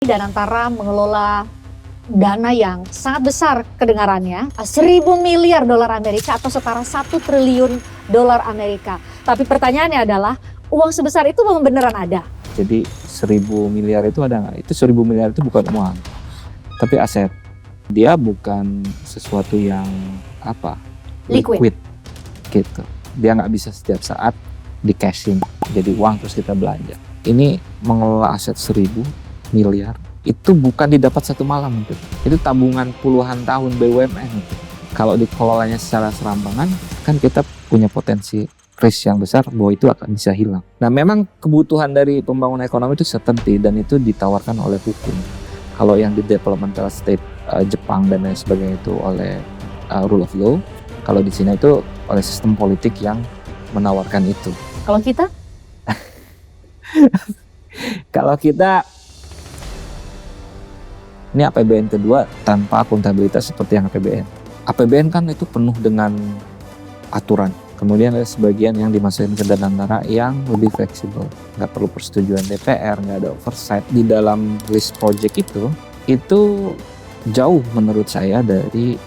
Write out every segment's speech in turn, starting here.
Danantara mengelola dana yang sangat besar kedengarannya, 1.000 miliar dolar Amerika atau setara 1 triliun dolar Amerika. Tapi pertanyaannya adalah, uang sebesar itu memang beneran ada? Jadi 1.000 miliar itu ada nggak? Itu 1.000 miliar itu bukan uang, tapi aset. Dia bukan sesuatu yang liquid gitu. Dia nggak bisa setiap saat di cashing jadi uang terus kita belanja. Ini mengelola aset 1.000 miliar itu bukan didapat satu malam gitu. Itu tabungan puluhan tahun BUMN gitu. Kalau dikelolanya secara serampangan kan kita punya potensi risk yang besar bahwa itu akan bisa hilang. Nah memang kebutuhan dari pembangunan ekonomi itu certainty dan itu ditawarkan oleh hukum. Kalau yang di developmental state Jepang dan lain sebagainya itu oleh rule of law. Kalau di Cina itu oleh sistem politik yang menawarkan itu. Kalau kita? Kalau kita ini APBN kedua tanpa akuntabilitas seperti yang APBN. APBN kan itu penuh dengan aturan. Kemudian ada sebagian yang dimasukin ke Danantara yang lebih fleksibel. Nggak perlu persetujuan DPR, nggak ada oversight. Di dalam list project itu jauh menurut saya dari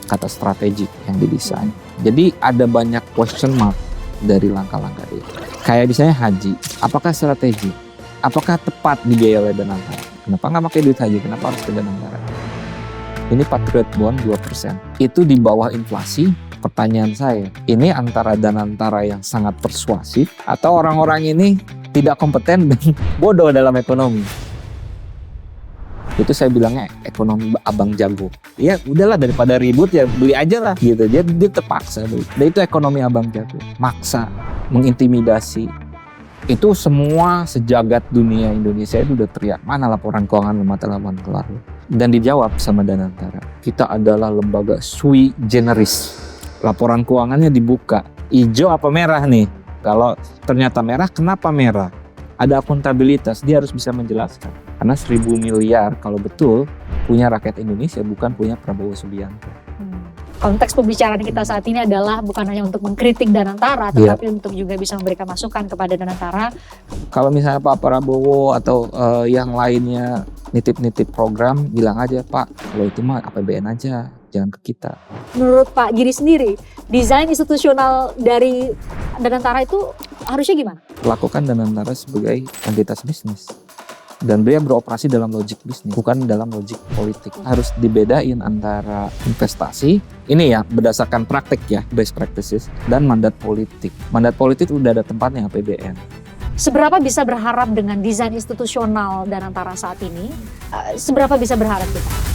kata strategik yang didesain. Jadi ada banyak question mark dari langkah-langkah itu. Kayak misalnya haji, apakah strategi? Apakah tepat dibiayai oleh Danantara? Kenapa nggak pakai duit haji? Kenapa harus ke Danantara? Ini Patriot Bond 2%. Itu di bawah inflasi. Pertanyaan saya, ini antara Danantara yang sangat persuasif atau orang-orang ini tidak kompeten dan bodoh dalam ekonomi? Itu saya bilangnya ekonomi abang jago. Ya udahlah daripada ribut ya beli aja lah gitu. Dia terpaksa beli. Dan itu ekonomi abang jago. Maksa, mengintimidasi. Itu semua sejagat dunia Indonesia itu udah teriak, mana laporan keuangan mata laporan kelar. Dan dijawab sama Danantara, kita adalah lembaga sui generis. Laporan keuangannya dibuka, hijau apa merah nih? Kalau ternyata merah, kenapa merah? Ada akuntabilitas, dia harus bisa menjelaskan. Karena 1.000 miliar kalau betul punya rakyat Indonesia, bukan punya Prabowo Subianto. Konteks pembicaraan kita saat ini adalah bukan hanya untuk mengkritik Danantara, tetapi untuk juga bisa memberikan masukan kepada Danantara. Kalau misalnya Pak Prabowo atau yang lainnya nitip-nitip program, bilang aja Pak, kalau itu mah APBN aja, jangan ke kita. Menurut Pak Giri sendiri, desain institusional dari Danantara itu harusnya gimana? Lakukan Danantara sebagai entitas bisnis. Dan dia beroperasi dalam logik bisnis, bukan dalam logik politik. Harus dibedain antara investasi, ini ya berdasarkan praktik ya, best practices, dan mandat politik. Mandat politik udah ada tempatnya APBN. Seberapa bisa berharap dengan desain institusional Danantara saat ini? Seberapa bisa berharap kita?